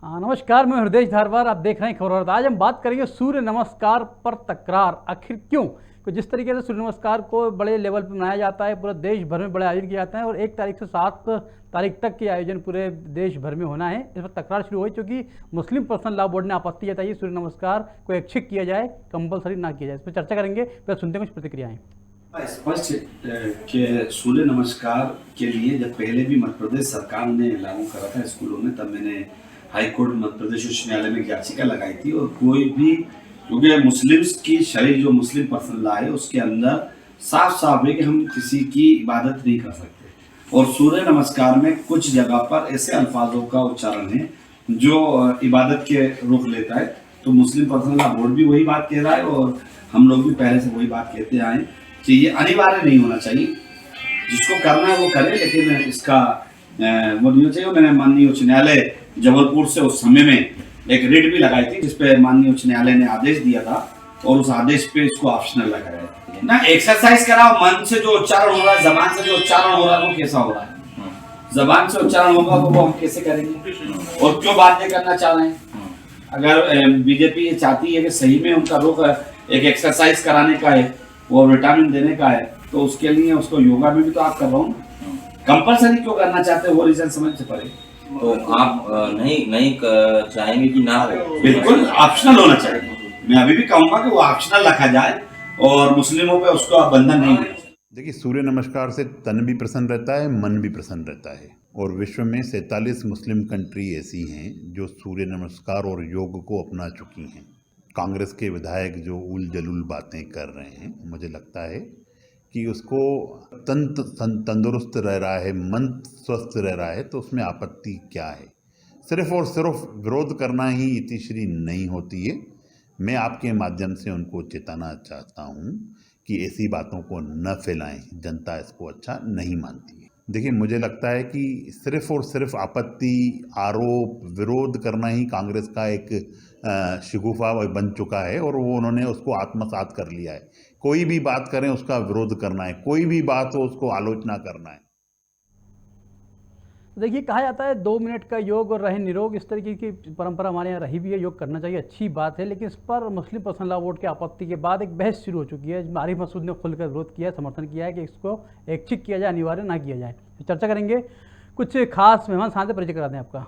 हाँ नमस्कार, मैं हृदय धारवार। आप देख रहे हैं खबर। आज हम बात करेंगे सूर्य नमस्कार पर तकरार, आखिर क्यों? तो जिस तरीके से सूर्य नमस्कार को बड़े लेवल पर मनाया जाता है, पूरे देश भर में बड़े आयोजन किए जाते हैं और 1 तारीख से 7 तारीख तक के आयोजन पूरे देश भर में होना है। इस पर तकरार शुरू हुई क्योंकि मुस्लिम पर्सनल लॉ बोर्ड ने आपत्ति जताई सूर्य नमस्कार को ऐच्छिक किया जाए, कंपलसरी ना किया जाए। इस पर चर्चा करेंगे, फिर सुनते हैं कुछ प्रतिक्रियाएं। स्पष्ट कि सूर्य नमस्कार के लिए जब पहले भी मध्य प्रदेश सरकार ने लागू करा था स्कूलों में, तब मैंने हाई कोर्ट मध्य प्रदेश उच्च न्यायालय में याचिका लगाई थी। और कोई भी, क्योंकि मुस्लिम्स की शरीर जो मुस्लिम पर्सनल लॉ है उसके अंदर साफ साफ है कि हम किसी की इबादत नहीं कर सकते। और सूर्य नमस्कार में कुछ जगह पर ऐसे अल्फाजों का उच्चारण है जो इबादत के रुख लेता है। तो मुस्लिम पर्सनल लॉ बोर्ड भी वही बात कह रहा है और हम लोग भी पहले से वही बात कहते आए कि ये अनिवार्य नहीं होना चाहिए। जिसको करना है वो करे, लेकिन इसका वो नहीं होना चाहिए। मैंने माननीय उच्च न्यायालय जबलपुर से उस समय में एक रिट भी लगाई थी जिसपे माननीय उच्च न्यायालय ने आदेश दिया था और उस आदेश पे इसको ऑप्शनल लगाया ना। एक्सरसाइज कराओ, मन से जो उच्चारण हो रहा है, जबान से जो उच्चारण हो रहा है वो कैसा हो रहा है? जबान से उच्चारण होगा तो वो हम कैसे करेंगे? और क्यों बाध्य करना चाह रहे हैं? अगर बीजेपी ये चाहती है कि सही में उनका रुख एक एक्सरसाइज कराने का है, वो विटामिन देने का है, तो उसके लिए उसको योगा में भी तो आप कर रहा हूँ। कंपलसरी क्यों करना चाहते हो वो रीजन समझ से पड़े। तो आप नहीं चाहेंगे कि ना हो? बिल्कुल ऑप्शनल होना चाहिए। मैं अभी भी कहूंगा कि वो ऑप्शनल रखा जाए और मुस्लिमों पे उसको बंधन नहीं है। देखिए, सूर्य नमस्कार से तन भी प्रसन्न रहता है, मन भी प्रसन्न रहता है। और विश्व में 47 मुस्लिम कंट्री ऐसी हैं जो सूर्य नमस्कार और योग को अपना चुकी हैं। कांग्रेस के विधायक जो उल जलूल बातें कर रहे हैं, मुझे लगता है कि उसको तंदुरुस्त रह रहा है, मन स्वस्थ रह रहा है, तो उसमें आपत्ति क्या है? सिर्फ और सिर्फ विरोध करना ही इतिश्री नहीं होती है। मैं आपके माध्यम से उनको चेताना चाहता हूँ कि ऐसी बातों को न फैलाएं, जनता इसको अच्छा नहीं मानती है। देखिए, मुझे लगता है कि सिर्फ और सिर्फ आपत्ति, आरोप, विरोध करना ही कांग्रेस का एक शिगुफा बन चुका है और वो उन्होंने उसको आत्मसात कर लिया है। कोई भी बात करें उसका विरोध करना है, कोई भी बात हो उसको आलोचना करना है। देखिए, कहा जाता है 2 मिनट का योग और रहे निरोग। इस तरीके की परंपरा हमारे यहाँ रही भी है, योग करना चाहिए, अच्छी बात है। लेकिन इस पर मुस्लिम पर्सनल लॉ बोर्ड की आपत्ति के बाद एक बहस शुरू हो चुकी है। आरिफ मसूद ने खुलकर विरोध किया है, समर्थन किया है कि इसको ऐच्छिक किया जाए, अनिवार्य ना किया जाए। तो चर्चा करेंगे। कुछ खास मेहमान साथ में परिचय करा दें आपका।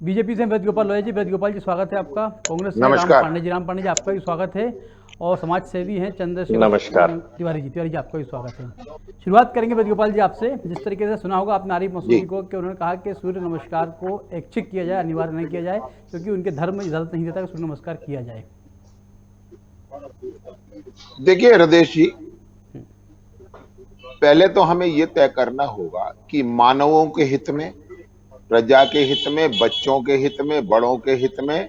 बीजेपी से वेद गोपाल लोहिया जी। वेद गोपाल जी, स्वागत है आपका। कांग्रेस से राम पांडे जी आपका भी स्वागत है। और समाज सेवी हैं चंद्रशेखर तिवारी जी आपका भी स्वागत है। शुरुआत करेंगे वेद गोपाल जी आपसे। जिस तरीके से सुना होगा आपने आरिफ मसूद को कि उन्होंने कहा कि सूर्य नमस्कार को ऐच्छिक किया जाए, अनिवार्य नहीं किया जाए, क्योंकि उनके धर्म में इजाजत नहीं देता कि सूर्य नमस्कार किया जाए। देखिए हृदय जी, पहले तो हमें यह तय करना होगा कि मानवों के हित में, प्रजा के हित में, बच्चों के हित में, बड़ों के हित में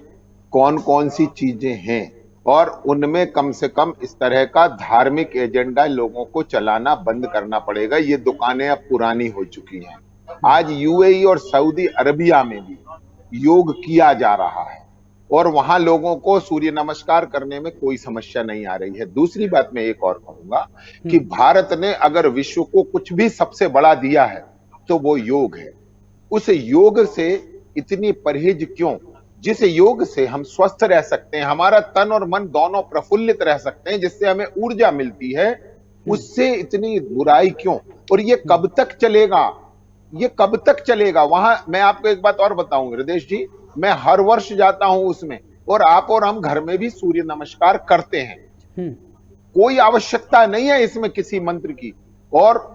कौन कौन सी चीजें हैं और उनमें कम से कम इस तरह का धार्मिक एजेंडा लोगों को चलाना बंद करना पड़ेगा। ये दुकानें अब पुरानी हो चुकी हैं। आज यूएई और सऊदी अरबिया में भी योग किया जा रहा है और वहां लोगों को सूर्य नमस्कार करने में कोई समस्या नहीं आ रही है। दूसरी बात मैं एक और कहूंगा कि भारत ने अगर विश्व को कुछ भी सबसे बड़ा दिया है तो वो योग है। उस योग से इतनी परहेज क्यों, जिस योग से हम स्वस्थ रह सकते हैं, हमारा तन और मन दोनों प्रफुल्लित रह सकते हैं, जिससे हमें ऊर्जा मिलती है, उससे इतनी बुराई क्यों? और ये कब तक चलेगा? ये कब तक चलेगा? वहां मैं आपको एक बात और बताऊं हृदय जी, मैं हर वर्ष जाता हूं उसमें और आप और हम घर में भी सूर्य नमस्कार करते हैं। कोई आवश्यकता नहीं है इसमें किसी मंत्र की। और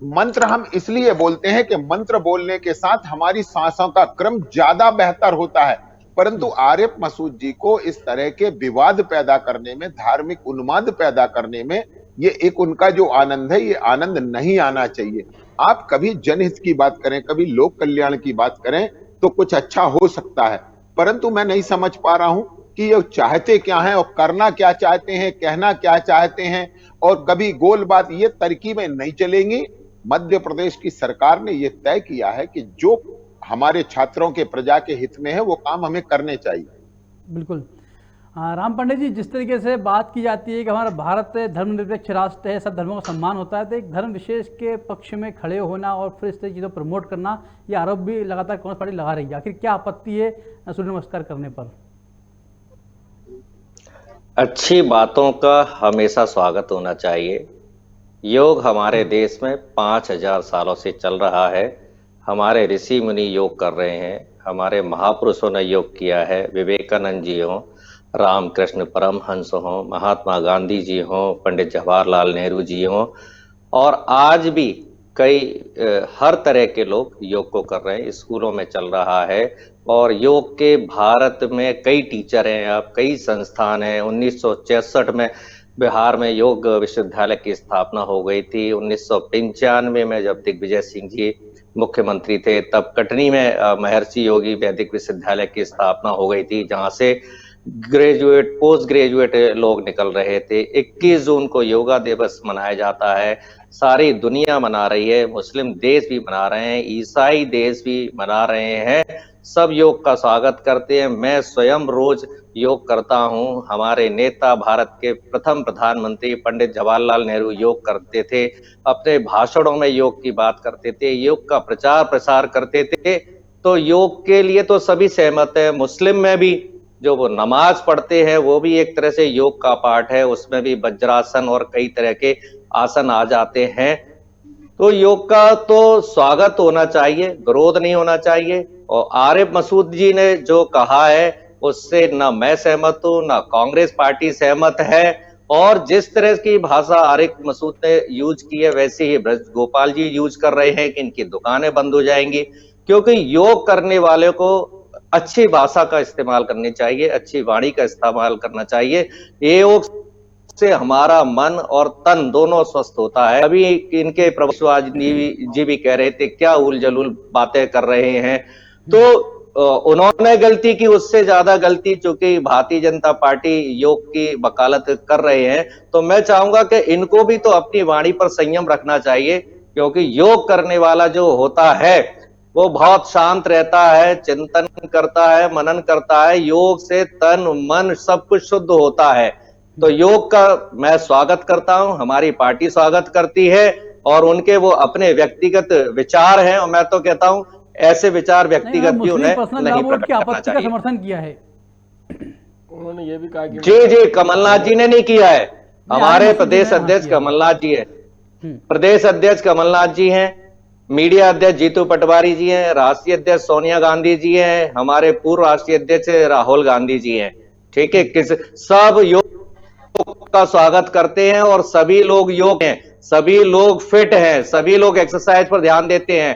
मंत्र हम इसलिए बोलते हैं कि मंत्र बोलने के साथ हमारी सांसों का क्रम ज्यादा बेहतर होता है। परंतु आरिफ मसूद जी को इस तरह के विवाद पैदा करने में, धार्मिक उन्माद पैदा करने में, ये एक उनका जो आनंद है, ये आनंद नहीं आना चाहिए। आप कभी जनहित की बात करें, कभी लोक कल्याण की बात करें तो कुछ अच्छा हो सकता है। परंतु मैं नहीं समझ पा रहा हूं कि ये चाहते क्या है और करना क्या चाहते हैं, कहना क्या चाहते हैं। और कभी गोल बात, ये तरकीबें नहीं चलेंगी। मध्य प्रदेश की सरकार ने यह तय किया है कि जो हमारे छात्रों के, प्रजा के हित में है, वो काम हमें करने चाहिए। बिल्कुल। राम पांडे जी, जिस तरीके से बात की जाती है कि हमारा भारत धर्मनिरपेक्ष राष्ट्र है, सब धर्मों का सम्मान होता है, तो एक धर्म विशेष के पक्ष में खड़े होना और फिर इस तरह की चीज़ों प्रमोट करना, ये आरोप भी लगातार कांग्रेस पार्टी लगा रही है। आखिर क्या आपत्ति है सूर्य नमस्कार करने पर? अच्छी बातों का हमेशा स्वागत होना चाहिए। योग हमारे देश में 5000 सालों से चल रहा है। हमारे ऋषि मुनि योग कर रहे हैं, हमारे महापुरुषों ने योग किया है। विवेकानंद जी हों, रामकृष्ण परमहंस हों, महात्मा गांधी जी हों, पंडित जवाहरलाल नेहरू जी हों, और आज भी कई हर तरह के लोग योग को कर रहे हैं। स्कूलों में चल रहा है और योग के भारत में कई टीचर हैं, अब कई संस्थान हैं। 1966 में बिहार में योग विश्वविद्यालय की स्थापना हो गई थी। 1995 में जब दिग्विजय सिंह जी मुख्यमंत्री थे, तब कटनी में महर्षि योगी वैदिक विश्वविद्यालय की स्थापना हो गई थी, जहां से ग्रेजुएट, पोस्ट ग्रेजुएट लोग निकल रहे थे। 21 जून को योगा दिवस मनाया जाता है, सारी दुनिया मना रही है, मुस्लिम देश भी मना रहे हैं, ईसाई देश भी मना रहे हैं, सब योग का स्वागत करते हैं। मैं स्वयं रोज योग करता हूं। हमारे नेता, भारत के प्रथम प्रधानमंत्री पंडित जवाहरलाल नेहरू योग करते थे, अपने भाषणों में योग की बात करते थे, योग का प्रचार प्रसार करते थे। तो योग के लिए तो सभी सहमत है। मुस्लिम में भी जो वो नमाज पढ़ते हैं वो भी एक तरह से योग का पार्ट है, उसमें भी वज्रासन और कई तरह के आसन आ जाते हैं। तो योग का तो स्वागत होना चाहिए, विरोध नहीं होना चाहिए। और आरिफ मसूद जी ने जो कहा है उससे ना मैं सहमत हूं, ना कांग्रेस पार्टी सहमत है। और जिस तरह की भाषा आरिफ मसूद ने यूज की है, वैसे ही ब्रज गोपाल जी यूज कर रहे हैं कि इनकी दुकानें बंद हो जाएंगी। क्योंकि योग करने वाले को अच्छी भाषा का इस्तेमाल करनी चाहिए, अच्छी वाणी का इस्तेमाल करना चाहिए। ये योग से हमारा मन और तन दोनों स्वस्थ होता है। अभी इनके प्रभु जी भी कह रहे थे क्या उल जलूल बातें कर रहे हैं, तो उन्होंने गलती की, उससे ज्यादा गलती चूंकि भारतीय जनता पार्टी योग की वकालत कर रहे हैं। तो मैं चाहूंगा कि इनको भी तो अपनी वाणी पर संयम रखना चाहिए, क्योंकि योग करने वाला जो होता है वो बहुत शांत रहता है, चिंतन करता है, मनन करता है। योग से तन मन सब कुछ शुद्ध होता है। तो योग का मैं स्वागत करता हूं, हमारी पार्टी स्वागत करती है, और उनके वो अपने व्यक्तिगत विचार हैं, और मैं तो कहता हूं ऐसे विचार व्यक्तिगत भी उन्हें नहीं प्रकट करना चाहिए। समर्थन किया है उन्होंने ये भी कहा कि जी कमलनाथ जी ने नहीं किया है, हमारे प्रदेश अध्यक्ष कमलनाथ जी है, प्रदेश अध्यक्ष कमलनाथ जी हैं, मीडिया अध्यक्ष जीतू पटवारी जी हैं, राष्ट्रीय अध्यक्ष सोनिया गांधी जी हैं, हमारे पूर्व राष्ट्रीय अध्यक्ष राहुल गांधी जी हैं। ठीक है, सब योग का स्वागत करते हैं और सभी लोग योग हैं, सभी लोग फिट हैं, सभी लोग एक्सरसाइज पर ध्यान देते हैं।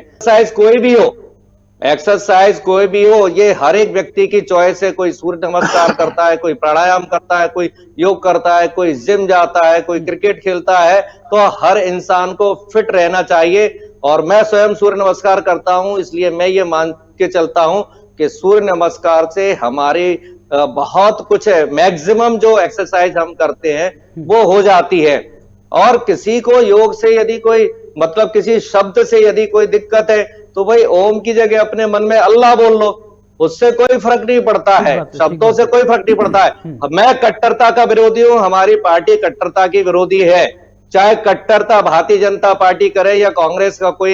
एक्सरसाइज कोई भी हो, ये हर एक व्यक्ति की चॉइस है। कोई सूर्य नमस्कार करता है, कोई प्राणायाम करता है, कोई योग करता है, कोई जिम जाता है, कोई क्रिकेट खेलता है। तो हर इंसान को फिट रहना चाहिए, और मैं स्वयं सूर्य नमस्कार करता हूं, इसलिए मैं ये मान के चलता हूं कि सूर्य नमस्कार से हमारी बहुत कुछ है, मैक्सिमम जो एक्सरसाइज हम करते हैं वो हो जाती है। और किसी को योग से यदि कोई मतलब किसी शब्द से यदि कोई दिक्कत है, तो भाई ओम की जगह अपने मन में अल्लाह बोल लो, उससे कोई फर्क नहीं पड़ता है, शब्दों से कोई फर्क नहीं पड़ता है। मैं कट्टरता का विरोधी हूं, हमारी पार्टी कट्टरता की विरोधी है। चाहे कट्टरता भारतीय जनता पार्टी करे या कांग्रेस का कोई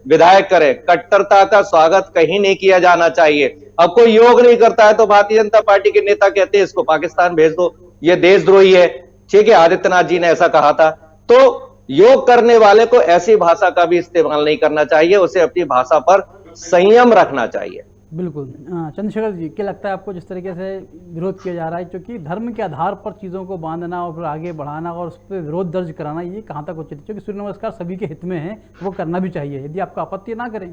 विधायक करे, कट्टरता का स्वागत कहीं नहीं किया जाना चाहिए। अब कोई योग नहीं करता है तो भारतीय जनता पार्टी के नेता कहते हैं इसको पाकिस्तान भेज दो, ये देशद्रोही है। ठीक है, आदित्यनाथ जी ने ऐसा कहा था। तो योग करने वाले को ऐसी भाषा का भी इस्तेमाल नहीं करना चाहिए, उसे अपनी भाषा पर संयम रखना चाहिए। बिल्कुल। चंद्रशेखर जी, क्या लगता है आपको जिस तरीके से विरोध किया जा रहा है, क्योंकि धर्म के आधार पर चीज़ों को बांधना और फिर आगे बढ़ाना और उस पर विरोध दर्ज कराना, ये कहाँ तक उचित है? क्योंकि सूर्य नमस्कार सभी के हित में है, वो करना भी चाहिए, यदि आपको आपत्ति ना करें।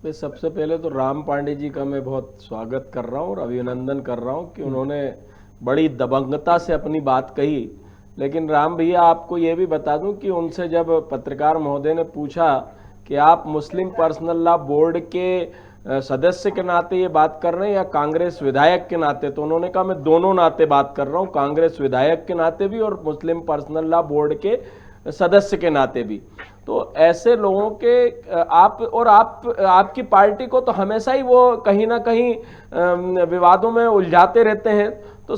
मैं सबसे पहले तो राम पांडे जी का मैं बहुत स्वागत कर रहा हूँ और अभिनंदन कर रहा हूँ कि उन्होंने बड़ी दबंगता से अपनी बात कही। लेकिन राम भैया, आपको ये भी बता दूं कि उनसे जब पत्रकार महोदय ने पूछा कि आप मुस्लिम पर्सनल लॉ बोर्ड के सदस्य के नाते ये बात कर रहे हैं या कांग्रेस विधायक के नाते, तो उन्होंने कहा मैं दोनों नाते बात कर रहा हूँ, कांग्रेस विधायक के नाते भी और मुस्लिम पर्सनल लॉ बोर्ड के सदस्य के नाते भी। तो ऐसे लोगों के आपकी पार्टी को तो हमेशा ही वो कहीं ना कहीं विवादों में उलझाते रहते हैं, तो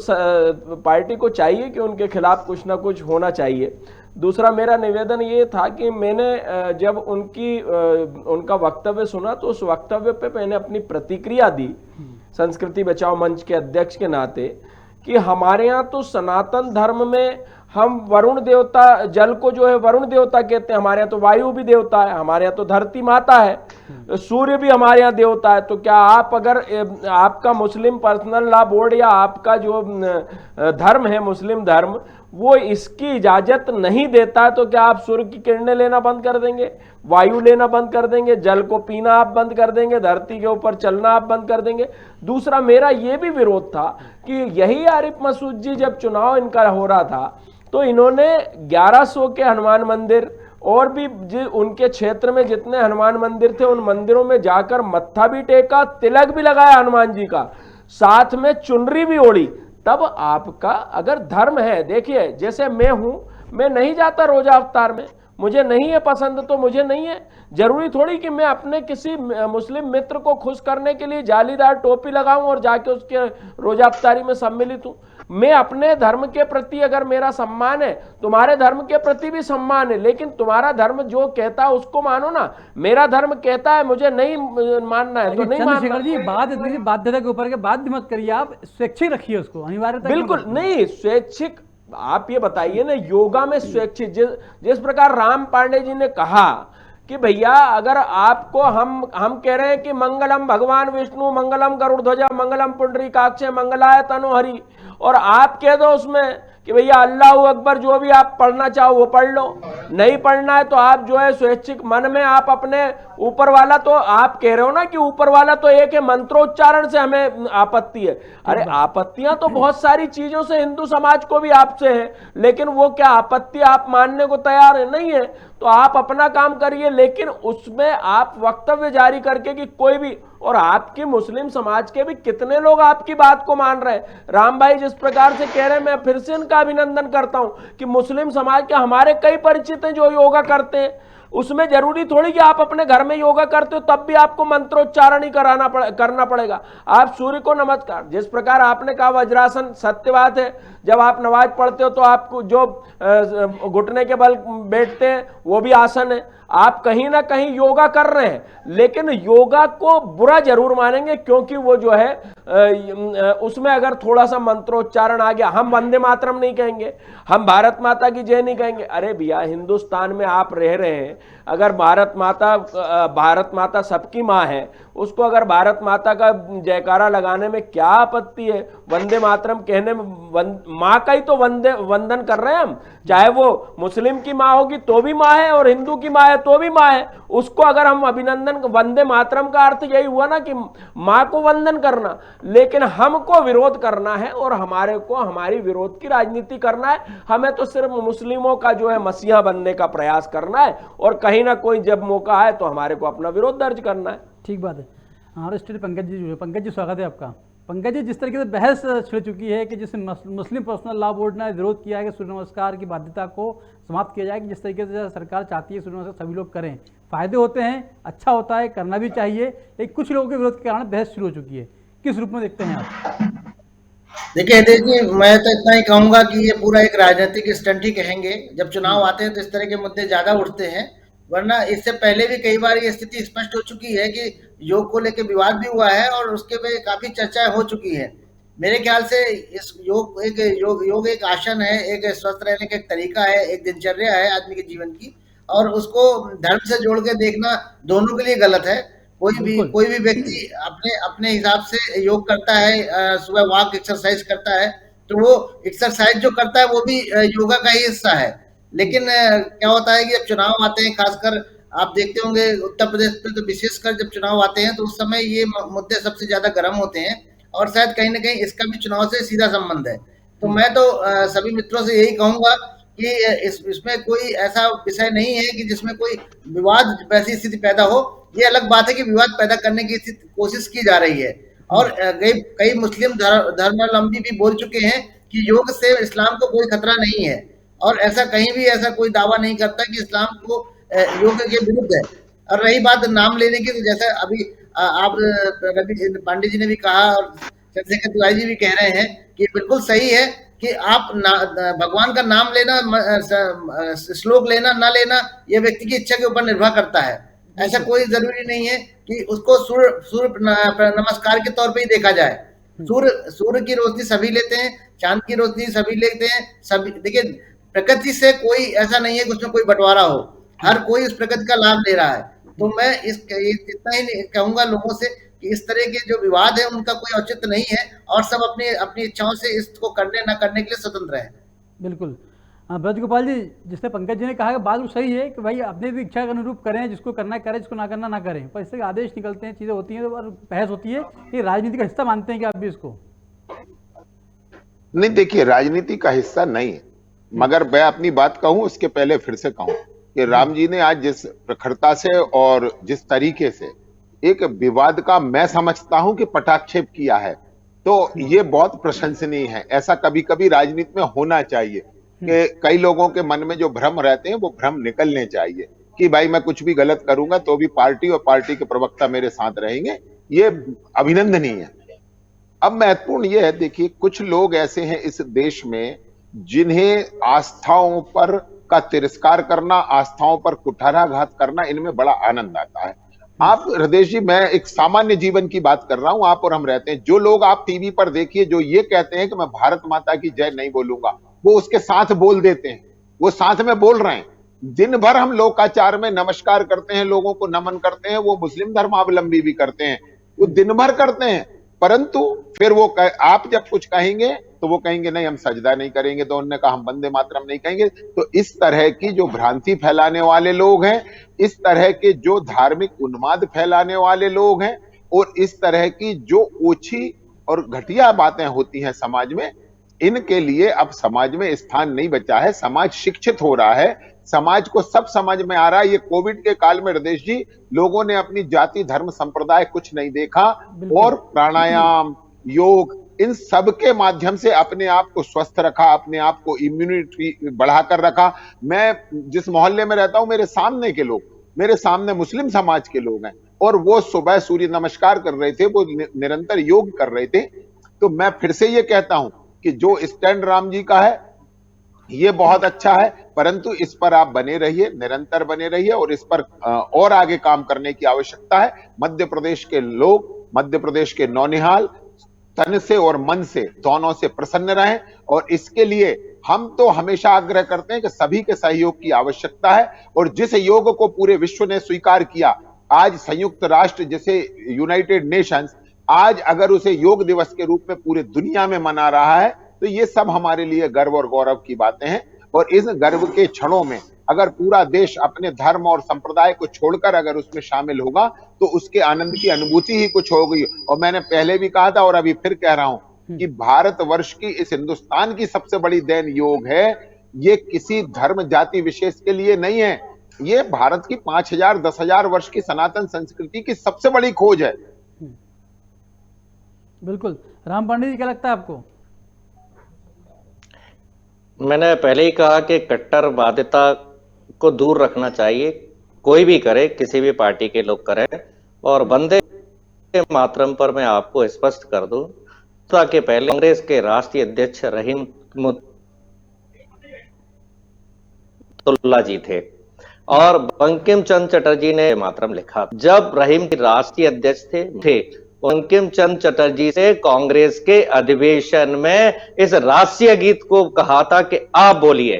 पार्टी को चाहिए कि उनके खिलाफ कुछ ना कुछ होना चाहिए। दूसरा मेरा निवेदन ये था कि मैंने जब उनका वक्तव्य सुना तो उस वक्तव्य पे मैंने अपनी प्रतिक्रिया दी संस्कृति बचाओ मंच के अध्यक्ष के नाते, कि हमारे यहाँ तो सनातन धर्म में हम वरुण देवता, जल को जो है वरुण देवता कहते हैं, हमारे यहाँ तो वायु भी देवता है, हमारे यहाँ तो धरती माता है, सूर्य भी हमारे यहाँ देवता है। तो क्या आप अगर आपका मुस्लिम पर्सनल लॉ बोर्ड या आपका जो धर्म है मुस्लिम धर्म वो इसकी इजाजत नहीं देता है, तो क्या आप सूर्य की किरणें लेना बंद कर देंगे, वायु लेना बंद कर देंगे, जल को पीना आप बंद कर देंगे, धरती के ऊपर चलना आप बंद कर देंगे? दूसरा मेरा ये भी विरोध था कि यही आरिफ मसूद जी जब चुनाव इनका हो रहा था तो इन्होंने 1100 के हनुमान मंदिर और भी उनके क्षेत्र में जितने हनुमान मंदिर थे उन मंदिरों में जाकर मत्था भी टेका, तिलक भी लगाया हनुमान जी का, साथ में चुनरी भी ओढ़ी। तब आपका अगर धर्म है, देखिए जैसे मैं हूं, मैं नहीं जाता रोजा अवतार में, मुझे नहीं है पसंद तो मुझे नहीं है, जरूरी थोड़ी कि मैं अपने किसी मुस्लिम मित्र को खुश करने के लिए जालीदार टोपी लगाऊं और जाके उसके रोजा अफ्तारी में सम्मिलित हूं। मैं अपने धर्म के प्रति अगर मेरा सम्मान है, तुम्हारे धर्म के प्रति भी सम्मान है, लेकिन तुम्हारा धर्म जो कहता है उसको मानो ना। मेरा धर्म कहता है मुझे नहीं मानना है तो नहीं मानना। चंद्रशेखर जी बाध्यता के ऊपर के बाध्य मत करिए, आप स्वैच्छिक रखिए उसको, अनिवार्यता बिल्कुल नहीं स्वैच्छिक। आप ये बताइए ना, योगा में स्वैच्छिक जिस प्रकार राम पांडे जी ने कहा कि भैया अगर आपको हम कह रहे हैं कि मंगलम भगवान विष्णु, मंगलम गरुड़ध्वजा, मंगलम पुंडरीकाक्ष, मंगलाय तनोहरि, और आप कह दो उसमें कि भैया अल्लाह अकबर, जो भी आप पढ़ना चाहो वो पढ़ लो, नहीं पढ़ना है तो आप जो है स्वैच्छिक मन में आप अपने ऊपर वाला, तो आप कह रहे हो ना कि ऊपर वाला तो एक है, मंत्रोच्चारण से हमें आपत्ति है। अरे आपत्तियां तो बहुत सारी चीजों से हिंदू समाज को भी आपसे है, लेकिन वो क्या आपत्ति आप मानने को तैयार है नहीं है, तो आप अपना काम करिए, लेकिन उसमें आप वक्तव्य जारी करके कि कोई भी, और आपकी मुस्लिम समाज के भी कितने लोग आपकी बात को मान रहे हैं। राम भाई जिस प्रकार से कह रहे हैं, मैं फिर से इनका अभिनंदन करता हूं कि मुस्लिम समाज के हमारे कई परिचित हैं जो योगा करते हैं। उसमें जरूरी थोड़ी कि आप अपने घर में योगा करते हो तब भी आपको मंत्रोच्चारण ही करना पड़ेगा। आप सूर्य को नमस्कार, जिस प्रकार आपने कहा वज्रासन, सत्य बात है, जब आप नमाज पढ़ते हो तो आपको जो घुटने के बल बैठते हैं वो भी आसन है। आप कहीं ना कहीं योगा कर रहे हैं, लेकिन योगा को बुरा जरूर मानेंगे क्योंकि वो जो है उसमें अगर थोड़ा सा मंत्रोच्चारण आ गया, हम वंदे मातरम नहीं कहेंगे, हम भारत माता की जय नहीं कहेंगे। अरे भैया हिंदुस्तान में आप रह रहे हैं, अगर भारत माता सबकी माँ है, उसको अगर भारत माता का जयकारा लगाने में क्या आपत्ति है? वंदे मातरम कहने में माँ का ही तो वंदन कर रहे हैं हम, चाहे वो मुस्लिम की माँ होगी तो भी माँ है और हिंदू की माँ है तो भी माँ है, उसको अगर हम अभिनंदन, वंदे मातरम का अर्थ यही हुआ ना कि माँ को वंदन करना, लेकिन हमको विरोध करना है और हमारे को हमारी विरोध की राजनीति करना है। हमें तो सिर्फ मुस्लिमों का जो है मसीहा बनने का प्रयास करना है और कहीं ना कोई जब मौका आए तो हमारे को अपना विरोध दर्ज करना है। ठीक बात है। हमारे स्टूडियो पंकज जी जो है, पंकज जी स्वागत है आपका। पंकज जी, जिस तरीके से बहस छिड़ चुकी है कि जिससे मुस्लिम पर्सनल लॉ बोर्ड ने विरोध किया है कि सूर्य नमस्कार की बाध्यता को समाप्त किया जाए, कि जिस तरीके से सरकार चाहती है सूर्य नमस्कार सभी लोग करें, फायदे होते हैं, अच्छा होता है, करना भी चाहिए, लेकिन कुछ लोगों के विरोध के कारण बहस शुरू हो चुकी है। किस रूप में देखते हैं आप? देखिए मैं तो इतना ही कहूंगा कि ये पूरा एक राजनीतिक स्टंट ही कहेंगे। जब चुनाव आते हैं तो इस तरह के मुद्दे ज्यादा उठते हैं, वरना इससे पहले भी कई बार ये स्थिति स्पष्ट हो चुकी है कि योग को लेकर विवाद भी हुआ है और उसके पे काफी चर्चाएं हो चुकी है। मेरे ख्याल से इस योग एक आसन है, एक स्वस्थ रहने का एक तरीका है, एक दिनचर्या है आदमी के जीवन की, और उसको धर्म से जोड़ के देखना दोनों के लिए गलत है। कोई भी व्यक्ति अपने हिसाब से योग करता है, सुबह वॉक एक्सरसाइज करता है, तो वो एक्सरसाइज जो करता है वो भी योगा का ही हिस्सा है। लेकिन क्या होता है कि जब चुनाव आते हैं, खासकर आप देखते होंगे उत्तर प्रदेश में तो विशेषकर जब चुनाव आते हैं तो उस समय ये मुद्दे सबसे ज्यादा गर्म होते हैं और शायद कहीं ना कहीं इसका भी चुनाव से सीधा संबंध है। तो मैं तो सभी मित्रों से यही कहूंगा कि इसमें कोई ऐसा विषय नहीं है कि जिसमें कोई विवाद वैसी स्थिति पैदा हो। ये अलग बात है कि विवाद पैदा करने की कोशिश की जा रही है, और कई मुस्लिम धर्मावलंबी भी बोल चुके हैं कि योग से इस्लाम को कोई खतरा नहीं है, और ऐसा कहीं भी ऐसा कोई दावा नहीं करता कि इस्लाम को योग के विरुद्ध है। और रही बात नाम लेने की, तो जैसा अभी आप रवि पांडे जी ने भी कहा और चंद्रशेखर तिवारी जी भी कह रहे हैं कि बिल्कुल सही है कि आप भगवान का नाम लेना, श्लोक लेना ना लेना, ये व्यक्ति की इच्छा के ऊपर निर्भर करता है। ऐसा कोई जरूरी नहीं है कि उसको सूर्य नमस्कार के तौर पे ही देखा जाए। सूर्य की रोशनी सभी लेते हैं, चांद की रोशनी सभी लेते हैं, सभी। देखिए, प्रकृति से कोई ऐसा नहीं है कि उसमें कोई बंटवारा हो, हर कोई उस प्रकृति का लाभ ले रहा है। तो मैं इतना ही कहूंगा लोगों से कि इस तरह के जो विवाद है उनका कोई औचित्य नहीं है, और सब अपनी अपनी इच्छाओं से इसको करने न करने के लिए स्वतंत्र है। बिल्कुल। ब्रज गोपाल जी, जिसने पंकज जी ने कहा कि बात सही है कि भाई अपने भी इच्छा के अनुरूप करें, जिसको करना है करें, जिसको ना करना ना करें, पर इससे आदेश निकलते हैं, चीज़ें होती हैं और बहस होती है। ये राजनीति का हिस्सा मानते हैं कि आप भी इसको? नहीं, देखिए, राजनीति का हिस्सा नहीं है, मगर मैं अपनी बात कहूं उसके पहले फिर से कहूं कि राम जी ने आज जिस प्रखरता से और जिस तरीके से एक विवाद का, मैं समझता हूं कि पटाक्षेप किया है, तो ये बहुत प्रशंसनीय है। ऐसा कभी कभी राजनीति में होना चाहिए कि कई लोगों के मन में जो भ्रम रहते हैं वो भ्रम निकलने चाहिए कि भाई मैं कुछ भी गलत करूंगा तो भी पार्टी और पार्टी के प्रवक्ता मेरे साथ रहेंगे, ये अभिनंदनीय है। अब महत्वपूर्ण ये है, देखिए, कुछ लोग ऐसे हैं इस देश में जिन्हें आस्थाओं पर का तिरस्कार करना, आस्थाओं पर कुठाराघात करना, इनमें बड़ा आनंद आता है। आप हृदय जी, मैं एक सामान्य जीवन की बात कर रहा हूं, आप और हम रहते हैं। जो लोग आप टीवी पर देखिए जो ये कहते हैं कि मैं भारत माता की जय नहीं बोलूंगा, वो उसके साथ बोल देते हैं, वो साथ में बोल रहे हैं। दिन भर हम लोकाचार में नमस्कार करते हैं, लोगों को नमन करते हैं, वो मुस्लिम धर्मावलंबी भी करते हैं, वो दिन भर करते हैं, परंतु फिर वो आप जब कुछ कहेंगे तो वो कहेंगे नहीं हम सजदा नहीं करेंगे, तो उन्होंने कहा हम वंदे मातरम नहीं कहेंगे। तो इस तरह की जो भ्रांति फैलाने वाले लोग हैं, इस तरह के जो धार्मिक उन्माद फैलाने वाले लोग हैं, और इस तरह की जो ओछी और घटिया बातें होती हैं समाज में, इनके लिए अब समाज में स्थान नहीं बचा है। समाज शिक्षित हो रहा है, समाज को सब समझ में आ रहा है। ये कोविड के काल में हृदय जी, लोगों ने अपनी जाति धर्म संप्रदाय कुछ नहीं देखा, और प्राणायाम, योग, इन सब के माध्यम से अपने आप को स्वस्थ रखा, अपने आप को इम्यूनिटी बढ़ाकर रखा। मैं जिस मोहल्ले में रहता हूं, मेरे सामने के लोग, मेरे सामने मुस्लिम समाज के लोग हैं, और वो सुबह सूर्य नमस्कार कर रहे थे, वो निरंतर योग कर रहे थे। तो मैं फिर से ये कहता हूं कि जो स्टैंड राम जी का है ये बहुत अच्छा है, परंतु इस पर आप बने रहिए, निरंतर बने रहिए, और इस पर और आगे काम करने की आवश्यकता है। मध्य प्रदेश के लोग, मध्य प्रदेश के नौनिहाल तन से और मन से दोनों से प्रसन्न रहें, और इसके लिए हम तो हमेशा आग्रह करते हैं कि सभी के सहयोग की आवश्यकता है। और जिस योग को पूरे विश्व ने स्वीकार किया, आज संयुक्त राष्ट्र जैसे यूनाइटेड नेशंस आज अगर उसे योग दिवस के रूप में पूरी दुनिया में मना रहा है, तो ये सब हमारे लिए गर्व और गौरव की बातें हैं। और इस गर्व के क्षणों में अगर पूरा देश अपने धर्म और संप्रदाय को छोड़कर अगर उसमें शामिल होगा, तो उसके आनंद की अनुभूति ही कुछ होगी। और मैंने पहले भी कहा था और अभी फिर कह रहा हूं कि भारतवर्ष की, इस हिंदुस्तान की सबसे बड़ी देन योग है। ये किसी धर्म जाति विशेष के लिए नहीं है, ये भारत की 5000 10,000 वर्ष की सनातन संस्कृति की सबसे बड़ी खोज है। बिल्कुल। राम पांडे जी, क्या लगता है आपको? मैंने पहले ही कहा कि कट्टरवादिता को दूर रखना चाहिए, कोई भी करे, किसी भी पार्टी के लोग करें। और वंदे मातरम पर मैं आपको स्पष्ट कर दूं, ताकि पहले कांग्रेस के राष्ट्रीय अध्यक्ष रहीमतुल्ला जी थे और बंकिम चंद्र चटर्जी ने मातरम लिखा। जब रहीम राष्ट्रीय अध्यक्ष थे बंकिम चंद्र चटर्जी से कांग्रेस के अधिवेशन में इस राष्ट्रीय गीत को कहा था कि आप बोलिए,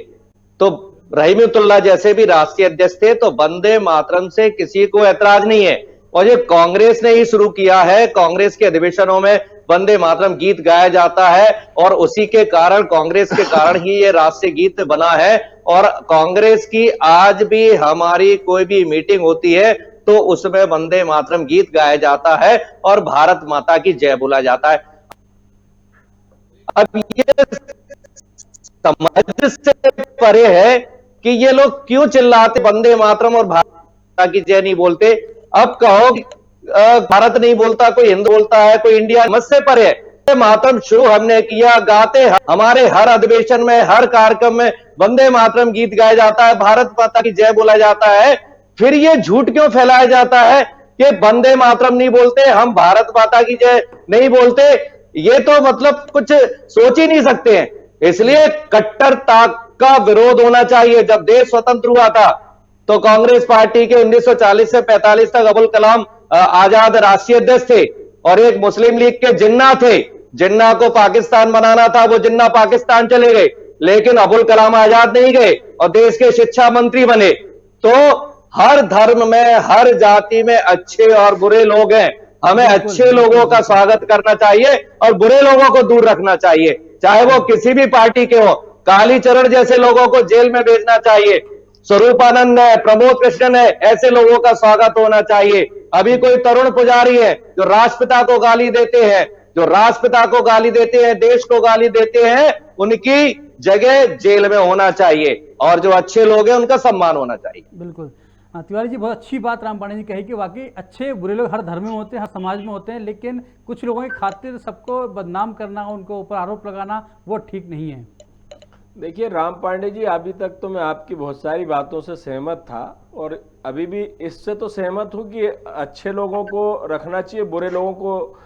तो रहीमतुल्ला जैसे भी राष्ट्रीय अध्यक्ष थे, तो वंदे मातरम से किसी को ऐतराज नहीं है। और ये कांग्रेस ने ही शुरू किया है, कांग्रेस के अधिवेशनों में वंदे मातरम गीत गाया जाता है, और उसी के कारण, कांग्रेस के कारण ही ये राष्ट्रीय गीत बना है। और कांग्रेस की आज भी हमारी कोई भी मीटिंग होती है तो उसमें वंदे मातरम गीत गाया जाता है और भारत माता की जय बोला जाता है। अब ये समझ से परे है कि ये लोग क्यों चिल्लाते वंदे मातरम और भारत माता की जय नहीं बोलते। अब कहो कि भारत नहीं बोलता, कोई हिंदू बोलता है, कोई इंडिया, समझ से परे है। मातरम शुरू हमने किया, गाते हमारे हर अधिवेशन में, हर कार्यक्रम में वंदे मातरम गीत गाया जाता है, भारत माता की जय बोला जाता है। फिर ये झूठ क्यों फैलाया जाता है कि वंदे मातरम नहीं बोलते, हम भारत माता की जय नहीं बोलते? ये तो मतलब कुछ सोच ही नहीं सकते हैं। इसलिए कट्टरता का विरोध होना चाहिए। जब देश स्वतंत्र हुआ था तो कांग्रेस पार्टी के 1940 से 45 तक अबुल कलाम आजाद राष्ट्रीय अध्यक्ष थे और एक मुस्लिम लीग के जिन्ना थे। जिन्ना को पाकिस्तान बनाना था, वो जिन्ना पाकिस्तान चले गए, लेकिन अबुल कलाम आजाद नहीं गए और देश के शिक्षा मंत्री बने। तो हर धर्म में, हर जाति में अच्छे और बुरे लोग हैं। हमें अच्छे लोगों का स्वागत करना चाहिए और बुरे लोगों को दूर रखना चाहिए, चाहे वो किसी भी पार्टी के हो। कालीचरण जैसे लोगों को जेल में भेजना चाहिए, स्वरूपानंद है, प्रमोद कृष्णन है, ऐसे लोगों का स्वागत होना चाहिए। अभी कोई तरुण पुजारी है जो राष्ट्रपिता को गाली देते हैं, देश को गाली देते हैं, उनकी जगह जेल में होना चाहिए और जो अच्छे लोग हैं उनका सम्मान होना चाहिए। बिल्कुल। हाँ, तिवारी जी बहुत अच्छी बात राम पांडे जी कही कि वाकई अच्छे बुरे लोग हर धर्म में होते हैं, हर समाज में होते हैं, लेकिन कुछ लोगों की खातिर सबको बदनाम करना, उनको ऊपर आरोप लगाना, वो ठीक नहीं है। देखिए राम पांडे जी, अभी तक तो मैं आपकी बहुत सारी बातों से सहमत था और अभी भी इससे तो सहमत हूँ कि अच्छे लोगों को रखना चाहिए, बुरे लोगों को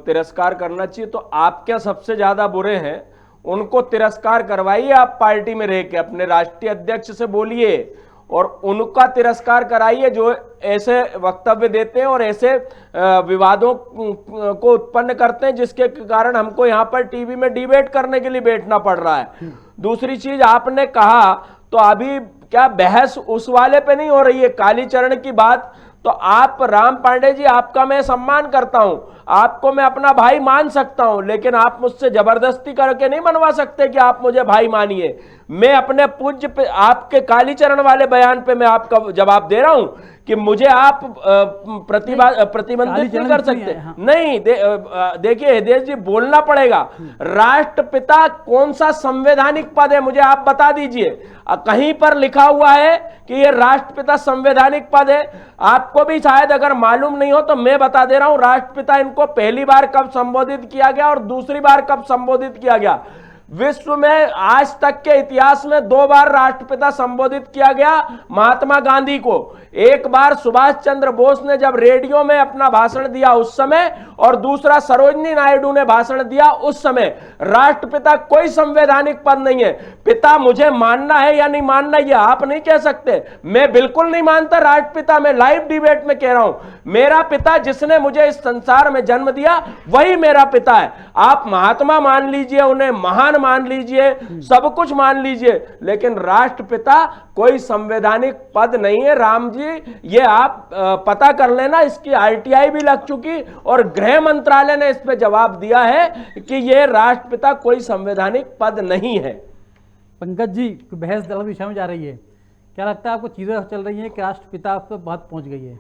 तिरस्कार करना चाहिए। तो आप क्या सबसे ज्यादा बुरे हैं, उनको तिरस्कार करवाइए आप पार्टी में रह के, अपने राष्ट्रीय अध्यक्ष से बोलिए और उनका तिरस्कार कराइए जो ऐसे वक्तव्य देते हैं और ऐसे विवादों को उत्पन्न करते हैं जिसके कारण हमको यहाँ पर टीवी में डिबेट करने के लिए बैठना पड़ रहा है। दूसरी चीज आपने कहा, तो अभी क्या बहस उस वाले पे नहीं हो रही है कालीचरण की बात। तो आप राम पांडे जी, आपका मैं सम्मान करता हूं, आपको मैं अपना भाई मान सकता हूं, लेकिन आप मुझसे जबरदस्ती करके नहीं मनवा सकते कि आप मुझे भाई मानिए। मैं अपने पूज्य पे, आपके कालीचरण वाले बयान पे मैं आपका जवाब दे रहा हूं कि मुझे आप प्रतिबंधित नहीं कर सकते। हाँ। नहीं, देखिए हृदय जी, बोलना पड़ेगा। राष्ट्रपिता कौन सा संवैधानिक पद है, मुझे आप बता दीजिए। कहीं पर लिखा हुआ है कि ये राष्ट्रपिता संवैधानिक पद है? आपको भी शायद अगर मालूम नहीं हो तो मैं बता दे रहा हूं, राष्ट्रपिता इनको पहली बार कब संबोधित किया गया और दूसरी बार कब संबोधित किया गया। विश्व में आज तक के इतिहास में 2 बार राष्ट्रपिता संबोधित किया गया, महात्मा गांधी को। एक बार सुभाष चंद्र बोस ने जब रेडियो में अपना भाषण दिया उस समय, और दूसरा सरोजिनी नायडू ने भाषण दिया उस समय। राष्ट्रपिता कोई संवैधानिक पद नहीं है। पिता मुझे मानना है या नहीं मानना ये आप नहीं कह सकते। मैं बिल्कुल नहीं मानता राष्ट्रपिता, मैं लाइव डिबेट में कह रहा हूं। मेरा पिता जिसने मुझे इस संसार में जन्म दिया वही मेरा पिता है। आप महात्मा मान लीजिए, उन्हें महान मान लीजिए, सब कुछ मान लीजिए, लेकिन राष्ट्रपिता कोई संवैधानिक पद नहीं है। राम जी, ये आप पता कर लेना, इसकी आरटीआई भी लग चुकी और गृह मंत्रालय ने इस पे जवाब दिया है कि ये राष्ट्रपिता कोई संवैधानिक पद नहीं है। पंकज जी, बहस गलत दिशा में जा रही है। क्या लगता है आपको, चीजें चल रही हैं कि राष्ट्रपिता तो बहुत पहुंच गई है?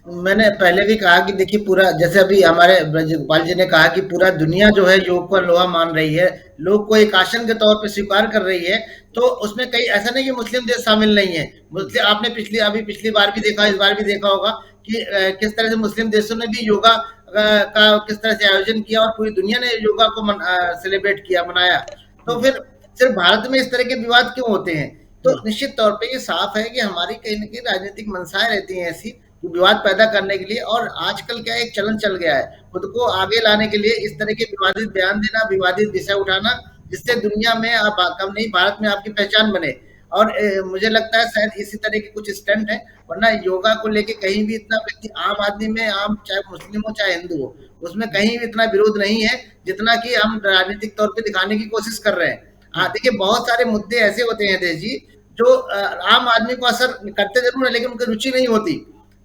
मैंने पहले भी कहा कि देखिए, पूरा जैसे अभी हमारे ब्रजगोपाल जी ने कहा कि पूरा दुनिया जो है योग को लोहा मान रही है, लोग को एक आसन के तौर पे स्वीकार कर रही है। तो उसमें कई ऐसा नहीं कि मुस्लिम देश शामिल नहीं है। आपने पिछली बार भी देखा, इस बार भी देखा होगा कि किस तरह से मुस्लिम देशों ने भी योगा का किस तरह से आयोजन किया और पूरी दुनिया ने योगा को सेलिब्रेट किया, मनाया। तो फिर सिर्फ भारत में इस तरह के विवाद क्यों होते हैं? तो निश्चित तौर पे ये साफ है कि हमारी कहीं न कहीं राजनीतिक मंशाएं रहती हैं ऐसी विवाद पैदा करने के लिए। और आजकल क्या एक चलन चल गया है, खुद को आगे लाने के लिए इस तरह के विवादित बयान देना, विवादित विषय उठाना, जिससे दुनिया में आप कम नहीं भारत में आपकी पहचान बने। और मुझे लगता है शायद इसी तरह के कुछ स्टंट है, वरना योगा को लेके कहीं भी इतना व्यक्ति, आम आदमी में, आम चाहे मुस्लिम हो चाहे हिंदू हो, उसमें कहीं भी इतना विरोध नहीं है जितना कि हम राजनीतिक तौर पर दिखाने की कोशिश कर रहे हैं। देखिए, बहुत सारे मुद्दे ऐसे होते हैं देश जी जो आम आदमी को असर करते जरूर है, लेकिन उनकी रुचि नहीं होती।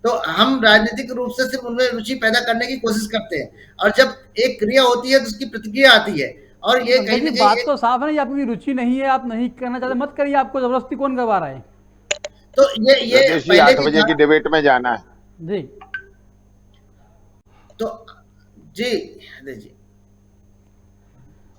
तो हम राजनीतिक रूप से सिर्फ उनमें रुचि पैदा करने की कोशिश करते हैं, और जब एक क्रिया होती है तो उसकी प्रतिक्रिया आती है। और ये कहीं ना कहीं बात तो साफ है ना, आपकी रुचि नहीं है, आप नहीं करना चाहते, मत करिए। आपको जबरदस्ती कौन करवा रहा है? तो ये 8 बजे की डिबेट में जाना है जी। तो जी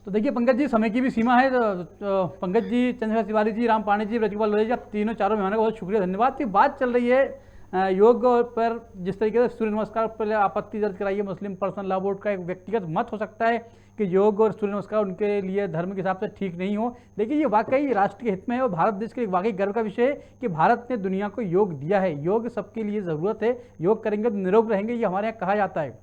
तो देखिए पंकज जी, समय की भी सीमा है। तो पंकज जी, चंद्रशेखर तिवारी जी, राम पांडे जी, ब्रजगोपाल जी, आप तीनों चारों मेहमानों का बहुत शुक्रिया, धन्यवाद। की बात चल रही है योग पर जिस तरीके से सूर्य नमस्कार पर आपत्ति दर्ज कराई है मुस्लिम पर्सनल लॉ बोर्ड का एक व्यक्तिगत मत हो सकता है कि योग और सूर्य नमस्कार उनके लिए धर्म के हिसाब से ठीक नहीं हो, लेकिन ये वाकई राष्ट्र के हित में है और भारत देश के वाकई गर्व का विषय है कि भारत ने दुनिया को योग दिया है। योग सबके लिए ज़रूरत है, योग करेंगे तो निरोग रहेंगे, ये हमारे यहाँ कहा जाता है।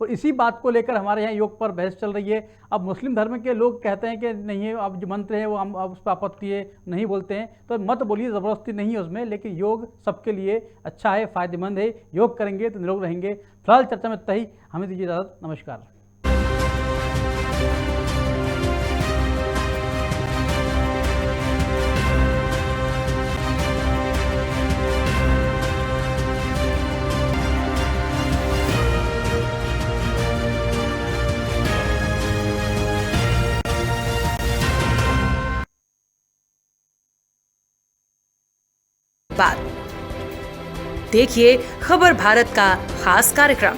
और इसी बात को लेकर हमारे यहाँ योग पर बहस चल रही है। अब मुस्लिम धर्म के लोग कहते हैं कि नहीं है, अब जो मंत्र है वो हम अब उस पर आपत्ति है, नहीं बोलते हैं, तो मत बोलिए, ज़बरदस्ती नहीं है उसमें, लेकिन योग सबके लिए अच्छा है, फ़ायदेमंद है, योग करेंगे तो निरोग रहेंगे। फिलहाल चर्चा में इतना ही, हमें दीजिए इजाज़त, नमस्कार। देखिए खबर भारत का खास कार्यक्रम